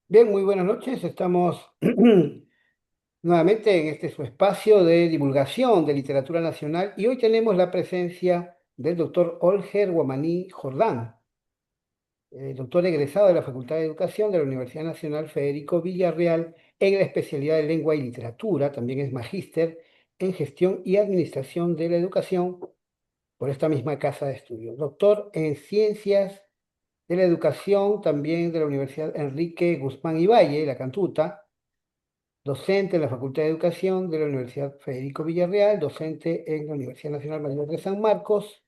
Bien, muy buenas noches. Estamos nuevamente en este su espacio de divulgación de literatura nacional y hoy tenemos la presencia del doctor Olger Guamaní Jordán, doctor egresado de la Facultad de Educación de la Universidad Nacional Federico Villarreal en la especialidad de Lengua y Literatura. También es magíster en Gestión y Administración de la Educación por esta misma casa de estudios. Doctor en Ciencias de la Educación también de la Universidad Enrique Guzmán y Valle, La Cantuta, docente en la Facultad de Educación de la Universidad Federico Villarreal, docente en la Universidad Nacional Mayor de San Marcos,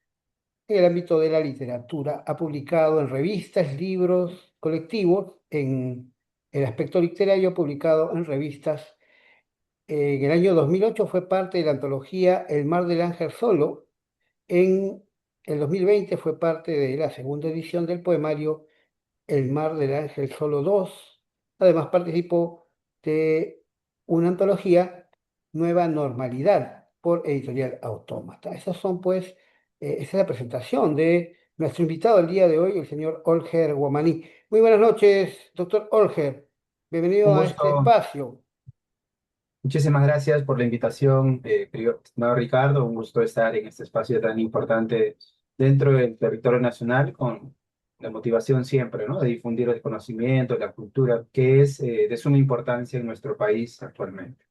en el ámbito de la literatura. Ha publicado en revistas, libros colectivos, en el aspecto literario, ha publicado en revistas. En el año 2008 fue parte de la antología El Mar del Ángel Solo. En el 2020 fue parte de la segunda edición del poemario El Mar del Ángel Solo 2. Además participó de una antología, Nueva Normalidad, por Editorial Autómata. Esas son, pues, esa es la presentación de nuestro invitado el día de hoy, el señor Olger Guamaní. Muy buenas noches, doctor Olger. Un Bienvenido a este gusto, espacio. muchísimas gracias por la invitación, querido estimado Ricardo. Un gusto estar en este espacio tan importante dentro del territorio nacional con la motivación siempre, ¿no? De difundir el conocimiento, la cultura, que es de suma importancia en nuestro país actualmente.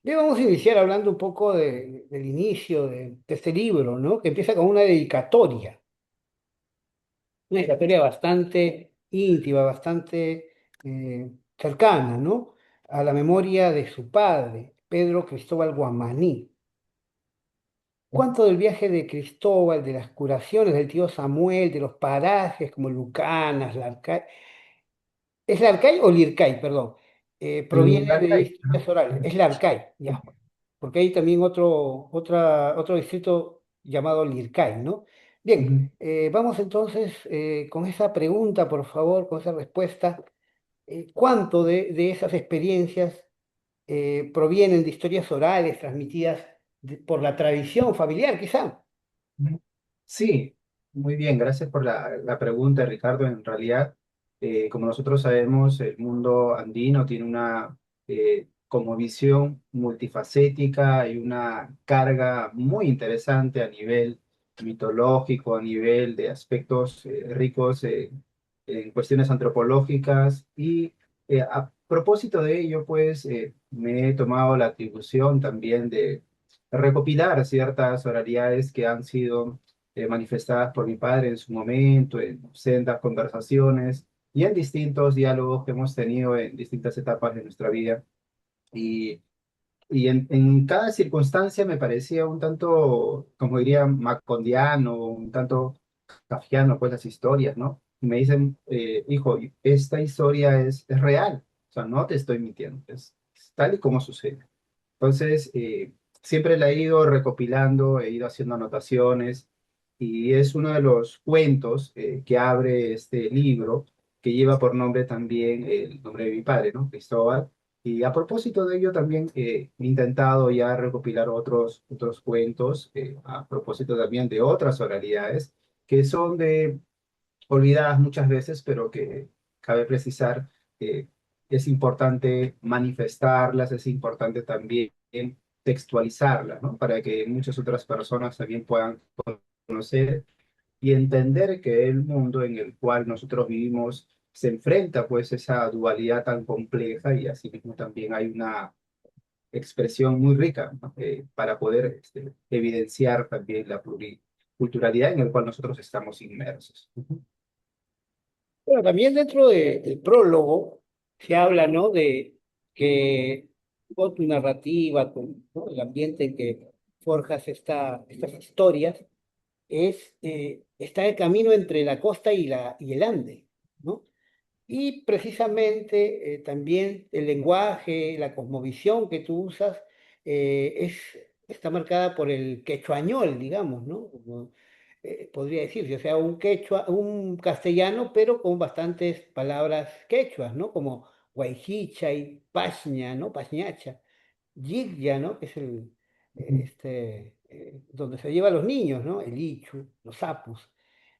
Bien, vamos a iniciar hablando un poco del inicio de este libro, ¿no? Que empieza con una dedicatoria bastante íntima, bastante cercana, ¿no? A la memoria de su padre, Pedro Cristóbal Guamaní. ¿Cuánto del viaje de Cristóbal, de las curaciones del tío Samuel, de los parajes como Lucanas, Larcay? ¿Es Larcay o Lircay, perdón? Proviene de Larcay, historias orales. Es Larcay, ya. Porque hay también otro distrito llamado Lircay, ¿no? Bien, ujú. vamos entonces con esa pregunta, por favor, con esa respuesta. ¿Cuánto de esas experiencias provienen de historias orales transmitidas por la tradición familiar, quizá? Ujú. Sí, muy bien, gracias por la pregunta, Ricardo. En realidad, como nosotros sabemos, el mundo andino tiene una como visión multifacética y una carga muy interesante a nivel mitológico, a nivel de aspectos ricos en cuestiones antropológicas. Y a propósito de ello, pues me he tomado la atribución también de recopilar ciertas oralidades que han sido manifestadas por mi padre en su momento, en sendas conversaciones y en distintos diálogos que hemos tenido en distintas etapas de nuestra vida. Y, y en cada circunstancia me parecía un tanto, como diría, macondiano, un tanto kafkiano, pues las historias, ¿no? Y me dicen, hijo, esta historia es real, o sea, no te estoy mintiendo, es tal y como sucede. Entonces, siempre la he ido recopilando, he ido haciendo anotaciones y es uno de los cuentos que abre este libro que lleva por nombre también el nombre de mi padre, ¿no? Cristóbal. Y a propósito de ello también he intentado ya recopilar otros cuentos, a propósito también de otras oralidades que son de olvidadas muchas veces, pero que cabe precisar que es importante manifestarlas, es importante también textualizarlas, ¿no? Para que muchas otras personas también puedan conocer y entender que el mundo en el cual nosotros vivimos se enfrenta pues esa dualidad tan compleja y asimismo también hay una expresión muy rica, ¿no? Para poder evidenciar también la pluriculturalidad en el cual nosotros estamos inmersos. Bueno, también dentro del prólogo se habla, ¿no? De que con tu narrativa, con, ¿no? el ambiente en que forjas estas historias, está el camino entre la costa y el Ande, ¿no? Y precisamente también el lenguaje, la cosmovisión que tú usas está marcada por el quechuañol, digamos, ¿no? Como, podría decirse, o sea, un quechua, un castellano, pero con bastantes palabras quechuas, ¿no? Como guaychicha y paña, ¿no? Pañacha, yigya, ¿no? Que es donde se lleva a los niños, ¿no? El ichu, los sapus.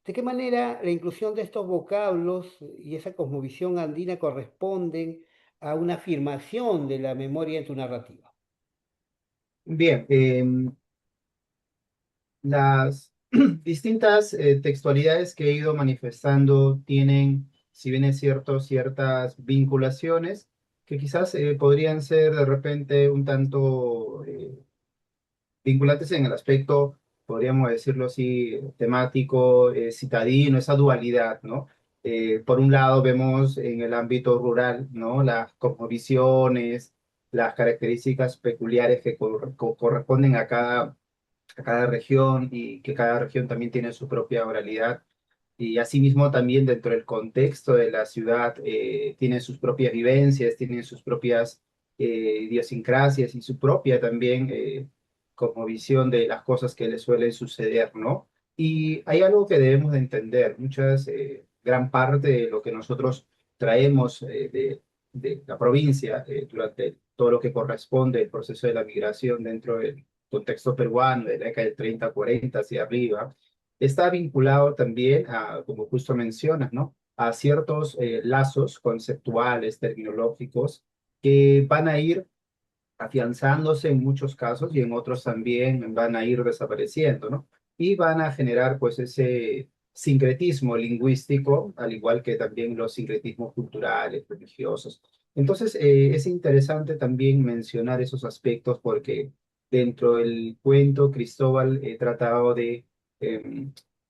¿De qué manera la inclusión de estos vocablos y esa cosmovisión andina corresponden a una afirmación de la memoria en tu narrativa? Bien, las distintas textualidades que he ido manifestando tienen, si bien es cierto, ciertas vinculaciones que quizás podrían ser de repente un tanto vinculantes en el aspecto, podríamos decirlo así, temático, citadino, esa dualidad, ¿no? Por un lado vemos en el ámbito rural, ¿no? Las cosmovisiones, las características peculiares que corresponden a cada región y que cada región también tiene su propia oralidad. Y asimismo también dentro del contexto de la ciudad tiene sus propias vivencias, tiene sus propias idiosincrasias y su propia también como visión de las cosas que le suelen suceder, ¿no? Y hay algo que debemos de entender, gran parte de lo que nosotros traemos de la provincia durante todo lo que corresponde al proceso de la migración dentro del contexto peruano de la década del 30, 40 hacia arriba, está vinculado también a, como justo mencionas, ¿no? A ciertos lazos conceptuales, terminológicos, que van a ir afianzándose en muchos casos y en otros también van a ir desapareciendo, ¿no? Y van a generar pues ese sincretismo lingüístico, al igual que también los sincretismos culturales, religiosos. Entonces, es interesante también mencionar esos aspectos porque dentro del cuento Cristóbal he tratado de,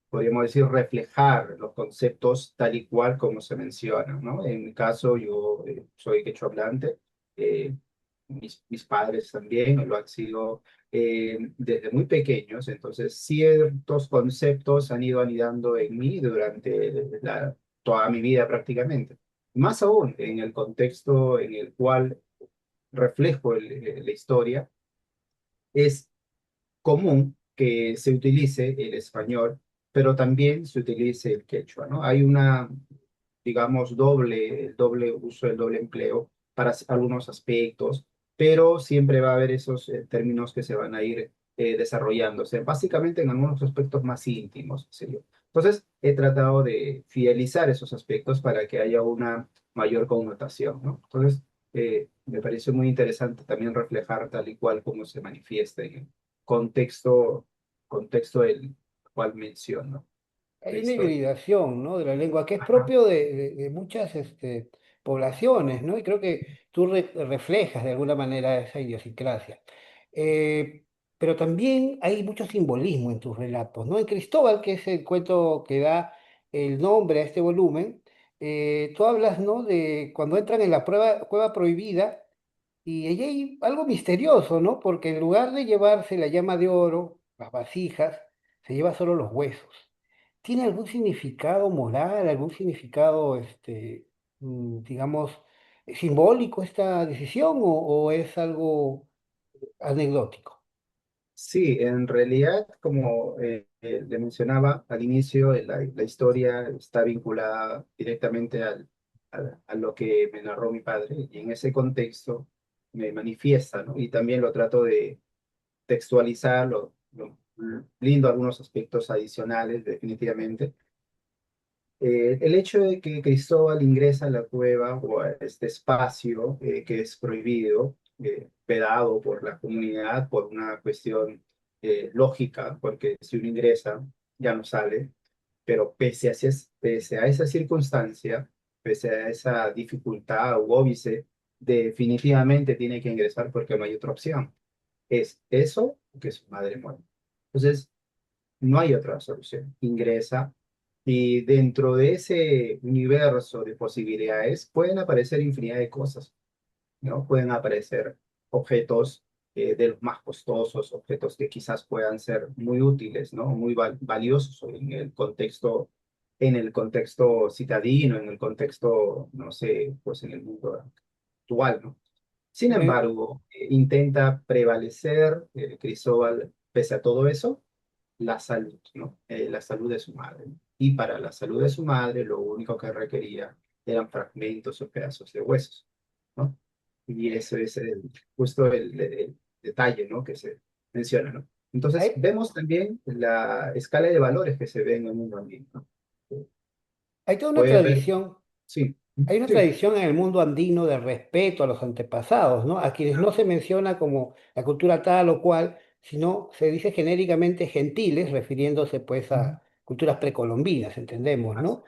podríamos decir, reflejar los conceptos tal y cual como se mencionan, ¿no? En mi caso, yo soy quechua hablante, eh, mis padres también lo han sido desde muy pequeños, entonces ciertos conceptos han ido anidando en mí durante toda mi vida prácticamente. Más aún en el contexto en el cual reflejo la historia, es común que se utilice el español, pero también se utilice el quechua, ¿no? Hay una, digamos, el doble uso, el doble empleo para algunos aspectos, pero siempre va a haber esos términos que se van a ir desarrollándose, básicamente en algunos aspectos más íntimos, ¿sí? Entonces, he tratado de fidelizar esos aspectos para que haya una mayor connotación, ¿no? Entonces, me pareció muy interesante también reflejar tal y cual como se manifiesta en el contexto, contexto del cual menciono la Hay una historia. hibridación, ¿no?, de la lengua que es Ajá. propio de muchas poblaciones, ¿no? Y creo que tú reflejas de alguna manera esa idiosincrasia. Eh, pero también hay mucho simbolismo en tus relatos, ¿no? En Cristóbal, que es el cuento que da el nombre a este volumen, tú hablas, ¿no?, de cuando entran en la cueva prohibida y allí hay algo misterioso, ¿no? Porque en lugar de llevarse la llama de oro, las vasijas, se lleva solo los huesos. ¿Tiene algún significado moral, algún significado, digamos, simbólico esta decisión o es algo anecdótico? Sí, en realidad, como le mencionaba al inicio, la historia está vinculada directamente a lo que me narró mi padre y en ese contexto me manifiesta, ¿no? Y también lo trato de textualizar, lindo algunos aspectos adicionales, definitivamente. El hecho de que Cristóbal ingresa a la cueva o a este espacio que es prohibido, vedado por la comunidad por una cuestión lógica, porque si uno ingresa ya no sale, pero pese a esa circunstancia, pese a esa dificultad o óbice, definitivamente tiene que ingresar porque no hay otra opción. Es eso o que su madre muere. Entonces, no hay otra solución. Ingresa y dentro de ese universo de posibilidades pueden aparecer infinidad de cosas, ¿no? Pueden aparecer objetos de los más costosos, objetos que quizás puedan ser muy útiles, ¿no? Muy valiosos en el contexto citadino, en el contexto, no sé, pues en el mundo actual, ¿no? Sin Me- embargo, intenta prevalecer Cristóbal, pese a todo eso, la salud, ¿no? La salud de su madre. Y para la salud de su madre, lo único que requería eran fragmentos o pedazos de huesos, ¿no? Y eso es justo el detalle, ¿no? Que se menciona, ¿no? Entonces, Hay, vemos también la escala de valores que se ve en el mundo andino, ¿no? hay toda una Puede ver, tradición. sí, Hay una sí. tradición en el mundo andino de respeto a los antepasados, ¿no? A quienes no se menciona como la cultura tal o cual, sino se dice genéricamente gentiles, refiriéndose pues Ujú. a culturas precolombinas, entendemos, Así. ¿no?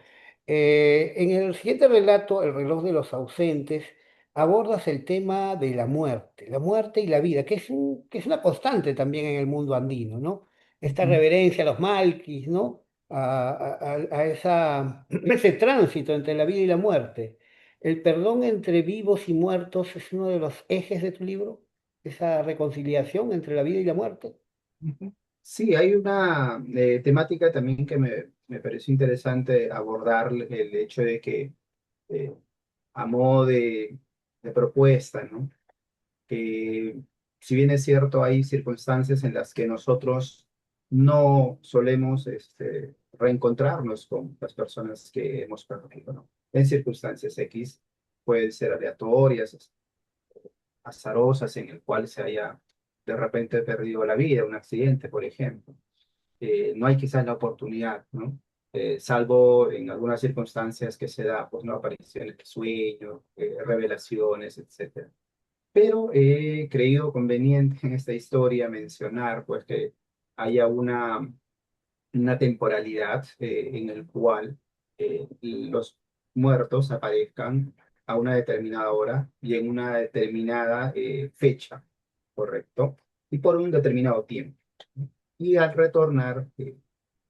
En el siguiente relato, El reloj de los ausentes, abordas el tema de la muerte y la vida, que es una constante también en el mundo andino, ¿no? Esta Ujú. reverencia a los malquis, ¿no? Ese tránsito entre la vida y la muerte. El perdón entre vivos y muertos es uno de los ejes de tu libro, esa reconciliación entre la vida y la muerte. Ujú. Sí, hay una temática también que me pareció interesante abordar, el hecho de que eh, a modo de propuesta, ¿no? Que si bien es cierto, hay circunstancias en las que nosotros no solemos reencontrarnos con las personas que hemos perdido, ¿no? En circunstancias X, pueden ser aleatorias, azarosas, en el cual se haya de repente perdido la vida, un accidente, por ejemplo. No hay quizás la oportunidad, ¿no? Salvo en algunas circunstancias que se da, pues, ¿no? Apariciones de sueños, revelaciones, etcétera. Pero he creído conveniente en esta historia mencionar, pues, que haya una temporalidad en el cual los muertos aparezcan a una determinada hora y en una determinada fecha, ¿correcto? Y por un determinado tiempo. Y al retornar,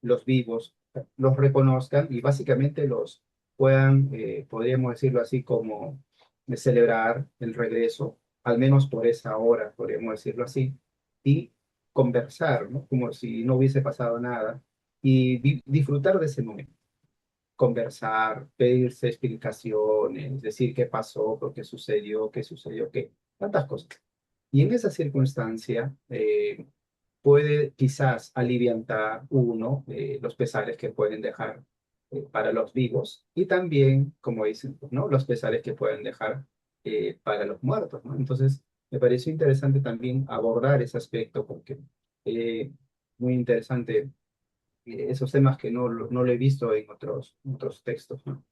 los vivos los reconozcan y básicamente los puedan, podríamos decirlo así, como celebrar el regreso, al menos por esa hora, podríamos decirlo así, y conversar, ¿no? Como si no hubiese pasado nada y disfrutar de ese momento. Conversar, pedirse explicaciones, decir qué pasó, por qué sucedió, qué, tantas cosas. Y en esa circunstancia puede quizás aliviantar uno los pesares que pueden dejar para los vivos y también, como dicen, pues, ¿no? Los pesares que pueden dejar para los muertos, ¿no? Entonces, me pareció interesante también abordar ese aspecto porque eh, muy interesante esos temas que no lo he visto en otros textos, ¿no?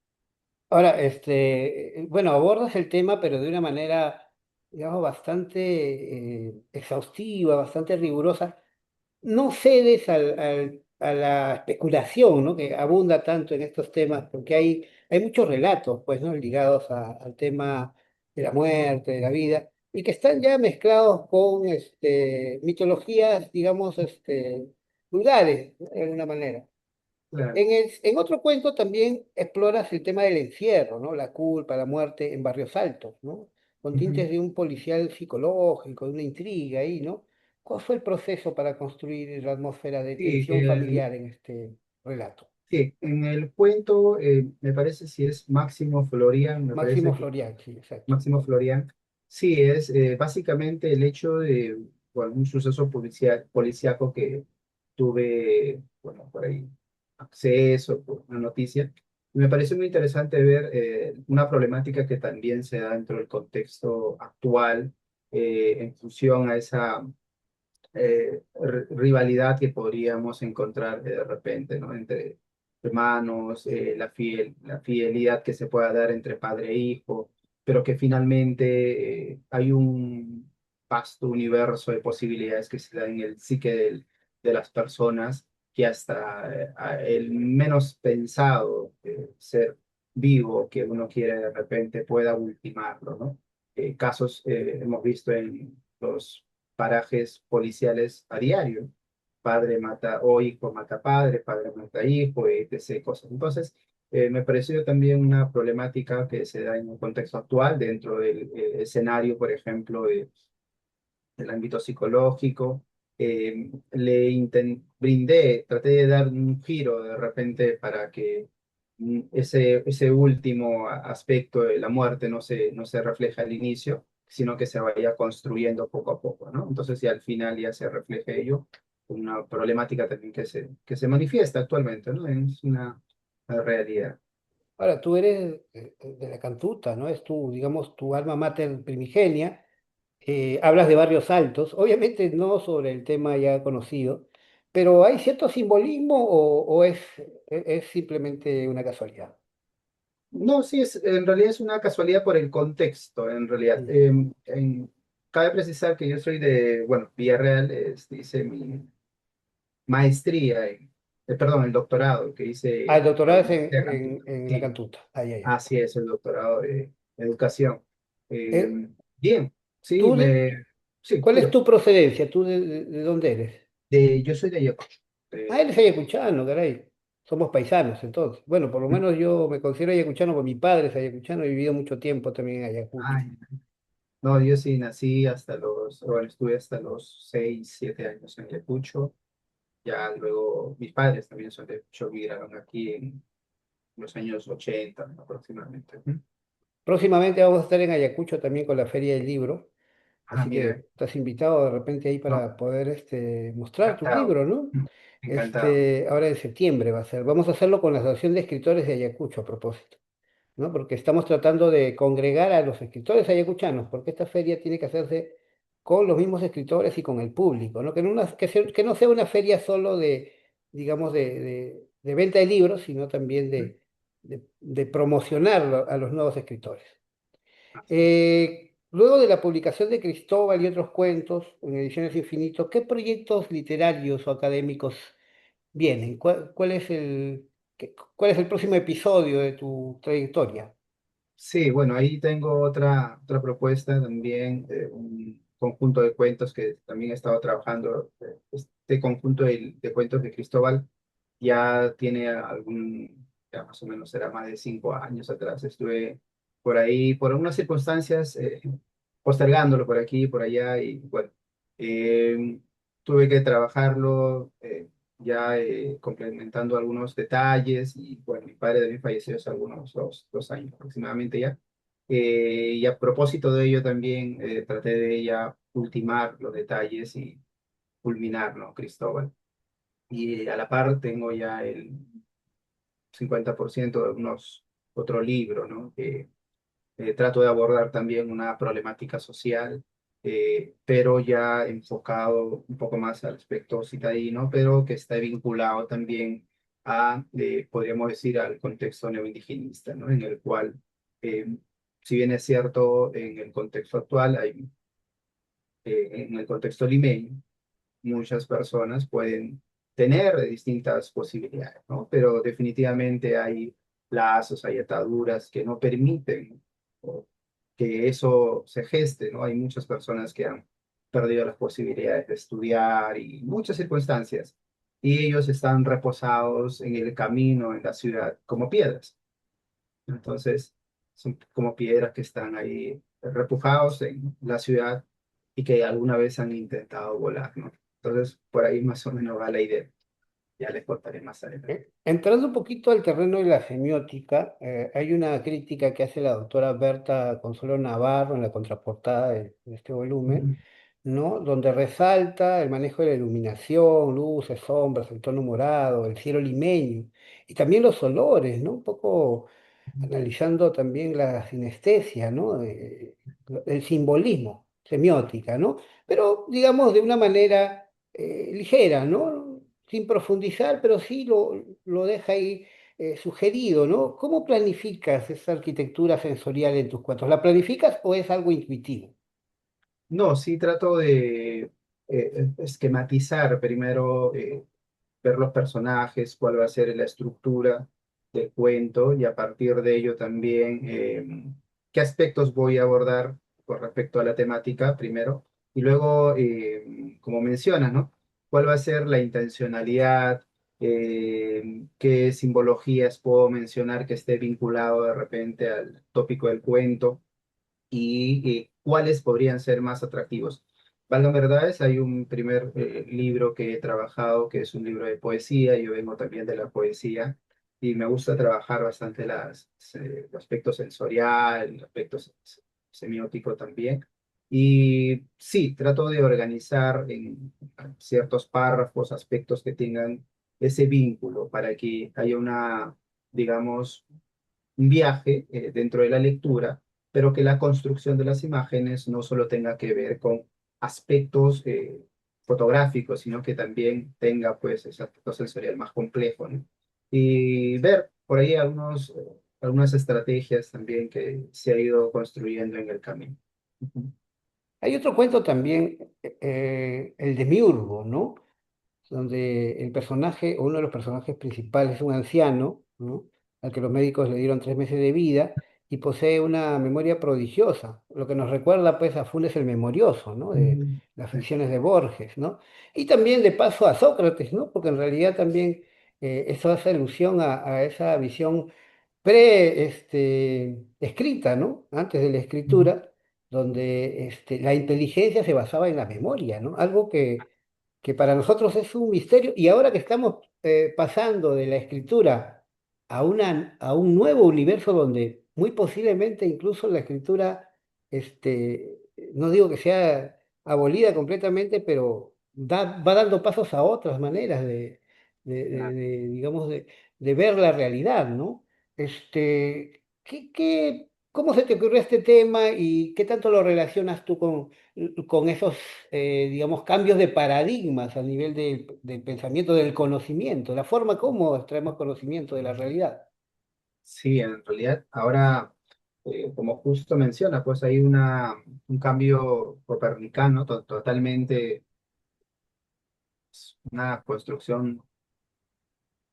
Ahora, bueno, abordas el tema, pero de una manera, digamos, bastante exhaustiva, bastante rigurosa. No cedes a la especulación, ¿no? Que abunda tanto en estos temas, porque hay muchos relatos, pues, ¿no? Ligados al tema de la muerte, de la vida, y que están ya mezclados con mitologías, digamos, rurales, ¿no? De alguna manera. Claro. En otro cuento también exploras el tema del encierro, ¿no? La culpa, la muerte en barrios altos, ¿no? Con Ujú. tintes de un policial psicológico, de una intriga ahí, ¿no? ¿Cuál fue el proceso para construir la atmósfera de Sí, tensión familiar en este relato? sí, en el cuento, me parece si es Máximo Florian, me Máximo parece que Florian, sí, exacto. Máximo Florian. Sí, es básicamente el hecho de, bueno, un suceso policíaco que tuve, bueno, por ahí acceso, por una noticia. Me parece muy interesante ver una problemática que también se da dentro del contexto actual en función a esa rivalidad que podríamos encontrar de repente, ¿no? Entre hermanos, la fidelidad que se pueda dar entre padre e hijo, pero que finalmente hay un vasto universo de posibilidades que se da en el psique de las personas que hasta el menos pensado ser vivo que uno quiere de repente pueda ultimarlo, ¿no? Casos hemos visto en los parajes policiales a diario. Padre mata o hijo mata padre mata hijo, etc. Cosas. Entonces, me pareció también una problemática que se da en un contexto actual dentro del escenario, por ejemplo, del ámbito psicológico. Traté de dar un giro de repente para que ese último aspecto de la muerte no se refleja al inicio, sino que se vaya construyendo poco a poco, ¿no? Entonces, ya al final ya se refleje ello, una problemática también que se manifiesta actualmente, ¿no? Es una realidad. Ahora, tú eres de la Cantuta, ¿no? Es tu, digamos, tu alma mater primigenia. Hablas de barrios altos, obviamente no sobre el tema ya conocido, pero ¿hay cierto simbolismo o es simplemente una casualidad? No, sí, en realidad es una casualidad por el contexto, en realidad. Mm. Cabe precisar que yo soy de, bueno, Villarreal, hice mi maestría, perdón, el doctorado que Ah, el hice en la doctorado es Universidad Católica. en la Sí, Cantuta. Ah, ya, ya. así es, el doctorado de educación. Eh, Bien, sí, ¿tú de- sí, ¿Cuál es diga. tu procedencia? ¿Tú de dónde eres? Yo soy de Ayacucho. Ah, eres ayacuchano, caray. Somos paisanos, entonces. Bueno, por lo menos yo me considero ayacuchano porque mi padre es ayacuchano, he vivido mucho tiempo también en Ayacucho. Ay, no, yo sí nací hasta bueno, estuve hasta los 6, 7 años en Ayacucho. Ya luego mis padres también son de Ayacucho, migraron aquí en los años 80 aproximadamente. Ujú. Próximamente vamos a estar en Ayacucho también con la Feria del Libro. Ah, Así que mira, estás invitado de repente ahí no, para poder mostrar tus encantado. libros, ¿no? Encantado. Ahora en septiembre va a ser. Vamos a hacerlo con la Asociación de Escritores de Ayacucho a propósito, ¿no? Porque estamos tratando de congregar a los escritores ayacuchanos, porque esta feria tiene que hacerse con los mismos escritores y con el público, ¿no? Que no sea una feria solo de, digamos, de venta de libros, sino también de promocionar a los nuevos escritores. Luego de la publicación de Cristóbal y otros cuentos en Ediciones Infinito, ¿qué proyectos literarios o académicos vienen? ¿Cuál es el próximo episodio de tu trayectoria? Sí, bueno, ahí tengo otra propuesta también, un conjunto de cuentos que también he estado trabajando. Este conjunto de cuentos de Cristóbal ya tiene ya más o menos será más de 5 años atrás. Estuve por ahí, por algunas circunstancias, postergándolo por aquí y por allá y bueno, eh, tuve que trabajarlo. Ya complementando algunos detalles y bueno, mi padre también falleció hace algunos 2 años aproximadamente ya. Y a propósito de ello también traté de ya ultimar los detalles y culminar, ¿no? Cristóbal. Y a la par tengo ya el 50% de unos otro libro, ¿no? Que trato de abordar también una problemática social, pero ya enfocado un poco más al aspecto citadino, pero que está vinculado también podríamos decir, al contexto neoindigenista, ¿no? En el cual, eh, si bien es cierto, en el contexto actual, en el contexto limeño, muchas personas pueden tener distintas posibilidades, ¿no? Pero definitivamente hay lazos, hay ataduras que no permiten o, que eso se geste, ¿no? Hay muchas personas que han perdido las posibilidades de estudiar y muchas circunstancias, y ellos están reposados en el camino, en la ciudad, como piedras. Entonces, son como piedras que están ahí repujados en la ciudad y que alguna vez han intentado volar, ¿no? Entonces, por ahí más o menos va la idea. Ya les contaré más adelante. Entrando un poquito al terreno de la semiótica, hay una crítica que hace la doctora Berta Consuelo Navarro en la contraportada de este volumen, Ujú. ¿no? Donde resalta el manejo de la iluminación, luces, sombras, el tono morado, el cielo limeño y también los olores, ¿no? Un poco analizando también la sinestesia, ¿no? El simbolismo, semiótica, ¿no? Pero digamos de una manera ligera, ¿no? Sin profundizar, pero sí lo deja ahí sugerido, ¿no? ¿Cómo planificas esa arquitectura sensorial en tus cuentos? ¿La planificas o es algo intuitivo? No, sí trato de esquematizar primero, ver los personajes, cuál va a ser la estructura del cuento y a partir de ello también qué aspectos voy a abordar con respecto a la temática primero y luego, como mencionas, ¿no? ¿Cuál va a ser la intencionalidad? ¿Qué simbologías puedo mencionar que esté vinculado de repente al tópico del cuento? Y cuáles podrían ser más atractivos. Valgan verdades, hay un primer libro que he trabajado, que es un libro de poesía, yo vengo también de la poesía, y me gusta trabajar bastante el aspecto sensorial, el aspecto semiótico también. Y sí, trato de organizar en ciertos párrafos aspectos que tengan ese vínculo para que haya digamos, un viaje dentro de la lectura pero que la construcción de las imágenes no solo tenga que ver con aspectos fotográficos, sino que también tenga pues ese aspecto sensorial más complejo, ¿no? Y ver por ahí algunas estrategias también que se ha ido construyendo en el camino. Ujú. Hay otro cuento también, el de Miurgo, ¿no? Donde el personaje, o uno de los personajes principales, es un anciano, ¿no? Al que los médicos le dieron 3 meses de vida y posee una memoria prodigiosa, lo que nos recuerda pues a Funes el Memorioso, ¿no? De Mm, las sí, ficciones de Borges, ¿no? Y también de paso a Sócrates, ¿no? Porque en realidad también eso hace alusión a esa visión escrita, ¿no? Antes de la ujú, escritura, donde la inteligencia se basaba en la memoria, ¿no? Algo que para nosotros es un misterio, y ahora que estamos pasando de la escritura a un nuevo universo donde muy posiblemente incluso la escritura, no digo que sea abolida completamente, pero va dando pasos a otras maneras claro. digamos, de ver la realidad, ¿no? ¿Cómo se te ocurrió este tema y qué tanto lo relacionas tú con esos digamos, cambios de paradigmas a nivel del pensamiento, del conocimiento, la forma como extraemos conocimiento de la realidad? Sí, en realidad ahora, como justo menciona, pues hay un cambio copernicano totalmente, una construcción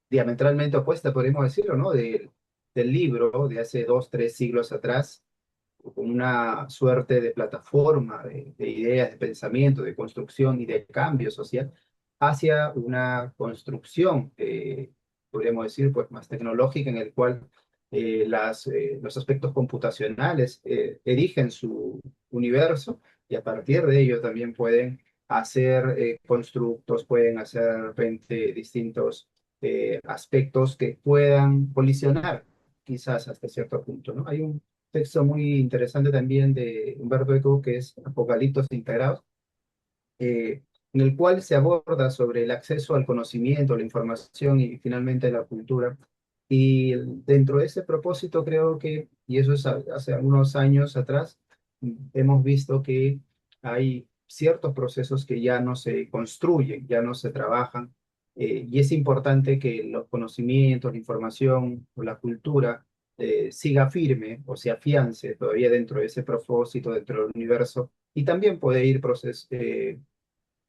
diametralmente opuesta, podríamos decirlo, ¿no? Del libro de hace 2, 3 siglos atrás, con una suerte de plataforma de ideas, de pensamiento, de construcción y de cambio social, hacia una construcción, podríamos decir, pues más tecnológica, en el cual los aspectos computacionales erigen su universo y a partir de ello también pueden hacer constructos, pueden hacer de repente distintos aspectos que puedan colisionar quizás hasta cierto punto, ¿no? Hay un texto muy interesante también de Humberto Eco que es Apocaliptos Integrados, en el cual se aborda sobre el acceso al conocimiento, la información y finalmente la cultura. Y dentro de ese propósito creo que, y eso es hace algunos años atrás, hemos visto que hay ciertos procesos que ya no se construyen, ya no se trabajan, y es importante que los conocimientos, la información o la cultura siga firme o se afiance todavía dentro de ese propósito, dentro del universo, y también puede ir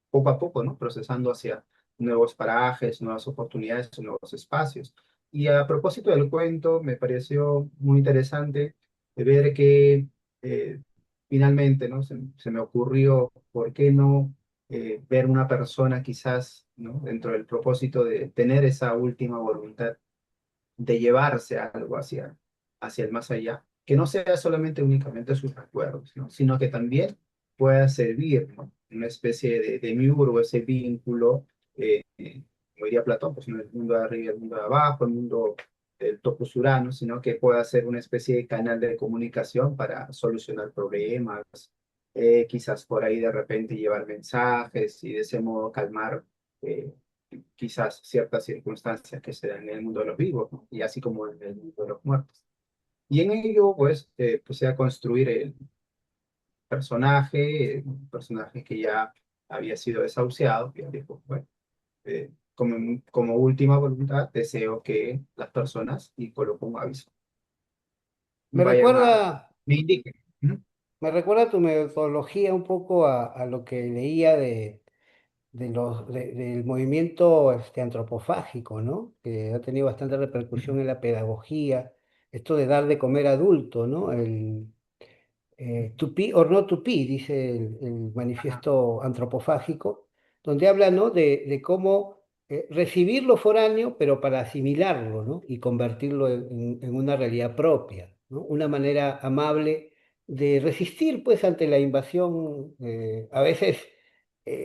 poco a poco, ¿no? Procesando hacia nuevos parajes, nuevas oportunidades, nuevos espacios. Y a propósito del cuento, me pareció muy interesante ver que finalmente, ¿no? Se me ocurrió, ¿por qué no ver una persona quizás, ¿no? Dentro del propósito de tener esa última voluntad de llevarse algo hacia el más allá, que no sea solamente únicamente sus recuerdos, ¿no? Sino que también pueda servir, ¿no? Una especie de miuro, ese vínculo, como diría Platón, pues, ¿no? El mundo de arriba, el mundo de abajo, el mundo del topos urano, sino que pueda ser una especie de canal de comunicación para solucionar problemas, quizás por ahí de repente llevar mensajes y de ese modo calmar eh, quizás ciertas circunstancias que se dan en el mundo de los vivos, ¿no? Y así como en el mundo de los muertos. Y en ello, pues, empecé a construir el personaje, un personaje que ya había sido desahuciado, que dijo, bueno, como última voluntad, deseo que las personas, y coloco un aviso, Me vayan recuerda, me indiquen. Ujú, me recuerda tu metodología un poco a lo que leía del movimiento antropofágico, ¿no? Que ha tenido bastante ujú, repercusión en la pedagogía, esto de dar de comer adulto, ¿no? To be or not to be, dice el ajá, manifiesto antropofágico, donde habla, ¿no? de cómo recibir lo foráneo, pero para asimilarlo, ¿no? Y convertirlo en una realidad propia, ¿no? Una manera amable de resistir, pues, ante la invasión, a veces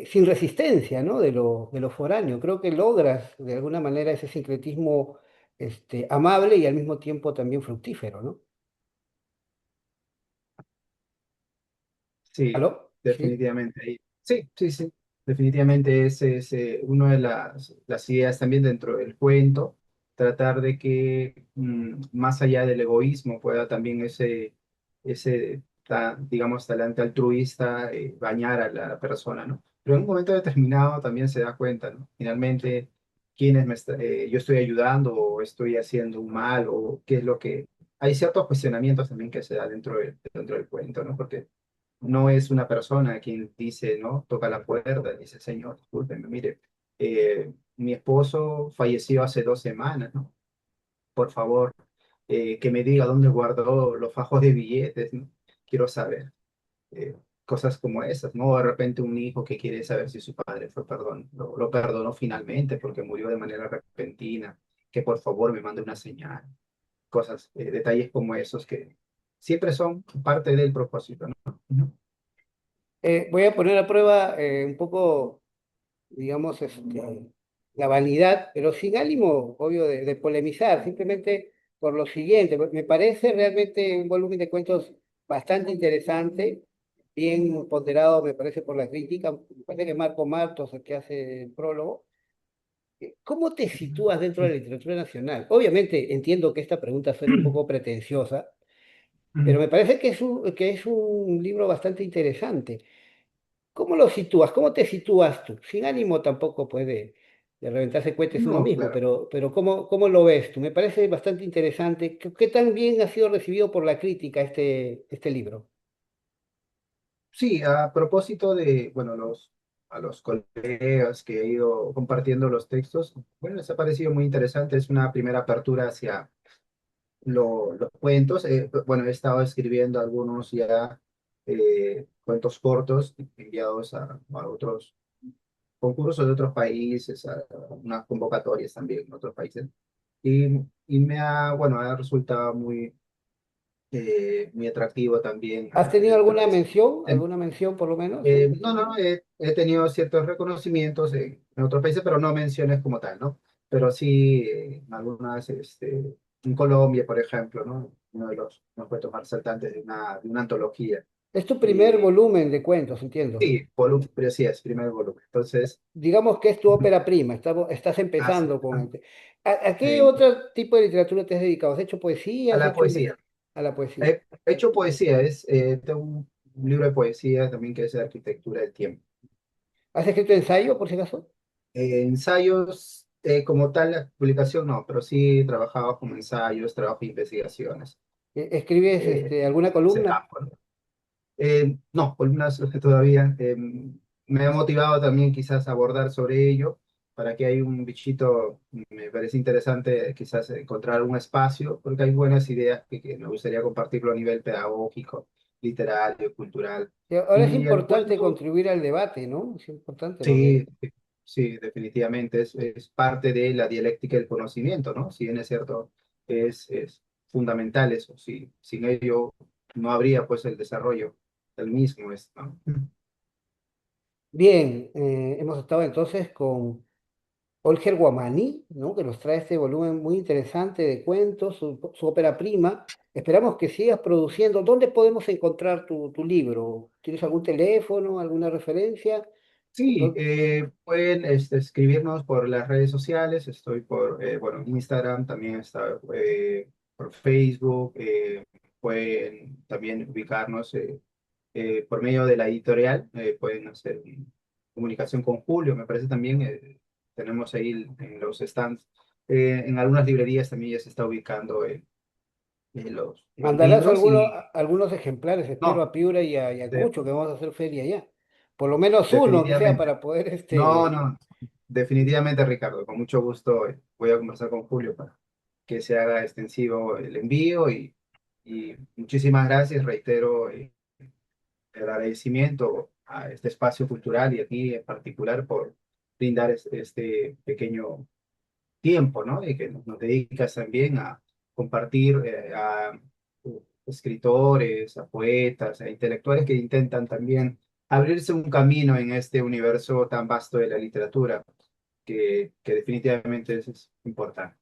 sin resistencia, ¿no? De lo foráneo. Creo que logras, de alguna manera, ese sincretismo amable y al mismo tiempo también fructífero, ¿no? sí, ¿Aló? ¿Sí? definitivamente. Sí, sí, sí. Definitivamente ese es una de las ideas también dentro del cuento, tratar de que más allá del egoísmo pueda también ese ese, digamos, talante altruista, bañar a la persona, ¿no? Pero en un momento determinado también se da cuenta, ¿no? Finalmente, yo estoy ayudando o estoy haciendo un mal o qué es lo que... Hay ciertos cuestionamientos también que se da dentro del cuento, ¿no? Porque no es una persona quien dice, ¿no? Toca la puerta y dice, señor, discúlpeme, mire, mi esposo falleció hace 2 semanas, ¿no? Por favor, que me diga dónde guardó los fajos de billetes, ¿no? Quiero saber. Cosas como esas, ¿no? O de repente un hijo que quiere saber si su padre lo perdonó finalmente porque murió de manera repentina, que por favor me mande una señal. Cosas, detalles como esos que siempre son parte del propósito, ¿no? Ujú. Voy a poner a prueba un poco, digamos, la vanidad, pero sin ánimo, obvio, de polemizar, simplemente por lo siguiente. Me parece realmente un volumen de cuentos bastante interesante, bien ponderado, me parece, por la crítica. Me parece que Marco Martos, el que hace el prólogo. ¿Cómo te sitúas dentro de la literatura nacional? Obviamente entiendo que esta pregunta suena un poco pretenciosa, pero me parece que es un libro bastante interesante. ¿Cómo lo sitúas? ¿Cómo te sitúas tú? Sin ánimo tampoco puede de reventarse cohetes uno No, mismo, claro. pero ¿cómo lo ves tú? Me parece bastante interesante. ¿Qué tan bien ha sido recibido por la crítica este libro? Sí, a propósito de, bueno, a los colegas que he ido compartiendo los textos, bueno, les ha parecido muy interesante. Es una primera apertura hacia los cuentos. Bueno, he estado escribiendo algunos ya cuentos cortos enviados a otros concursos de otros países, a unas convocatorias también en otros países. Y bueno, ha resultado muy atractivo también ¿Has tenido dentro alguna de ese. mención? ¿Alguna mención por lo menos? No, he tenido ciertos reconocimientos en otros países, pero no menciones como tal, ¿no? Pero sí, en algunas, en Colombia, por ejemplo, ¿no? Uno de los cuentos más saltantes de una antología. Es tu primer Y volumen de cuentos, entiendo. sí, volumen, pero sí, es primer volumen. Entonces, Digamos que es tu ópera prima, estás así, empezando con ah, este. ¿A qué eh, otro tipo de literatura te has dedicado? ¿Has hecho poesía? a ¿Has la hecho poesía. a la poesía? He hecho poesía, tengo un libro de poesía también que es de arquitectura del tiempo. ¿Has escrito ensayo, por si acaso? Ensayos, como tal, la publicación no, pero sí trabajaba como ensayos, trabajo de investigaciones, ¿Escribes eh, alguna ese columna? campo, ¿no? No, columnas todavía. Me ha motivado también quizás abordar sobre ello, para que hay un bichito, me parece interesante quizás encontrar un espacio, porque hay buenas ideas que me gustaría compartirlo a nivel pedagógico, literario, cultural. Y ahora es Y el importante cuento, contribuir al debate, ¿no? Es importante porque sí, sí, definitivamente es parte de la dialéctica del conocimiento, ¿no? Si bien es cierto, es fundamental eso. Sin ello no habría pues el desarrollo del mismo, ¿no? bien, hemos estado entonces con Olger Guamaní, ¿no? Que nos trae este volumen muy interesante de cuentos, su ópera prima. Esperamos que sigas produciendo. ¿Dónde podemos encontrar tu libro? ¿Tienes algún teléfono, alguna referencia? Sí, ¿Dó- pueden escribirnos por las redes sociales. Estoy por, bueno, Instagram, también está por Facebook. Pueden también ubicarnos por medio de la editorial. Pueden hacer comunicación con Julio, me parece también. Tenemos ahí en los stands. En algunas librerías también ya se está ubicando los Mandarás libros y algunos ejemplares, espero, no, a Piura y a de- Cucho, que vamos a hacer feria allá. Por lo menos uno, que sea definitivamente. para poder No, no, definitivamente, Ricardo. Con mucho gusto voy a conversar con Julio para que se haga extensivo el envío y muchísimas gracias. Reitero el agradecimiento a este espacio cultural y a ti en particular por brindar este pequeño tiempo, ¿no? Y que nos dedicas también a compartir a escritores, a poetas, a intelectuales que intentan también abrirse un camino en este universo tan vasto de la literatura, que definitivamente es importante.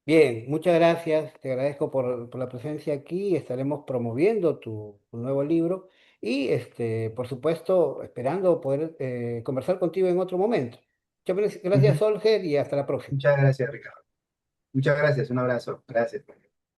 Bien, muchas gracias. Te agradezco por la presencia aquí. Estaremos promoviendo tu nuevo libro y, por supuesto, esperando poder conversar contigo en otro momento. Muchas gracias, Ujú. Olger, y hasta la próxima. Muchas gracias, Ricardo. Muchas gracias, un abrazo. Gracias.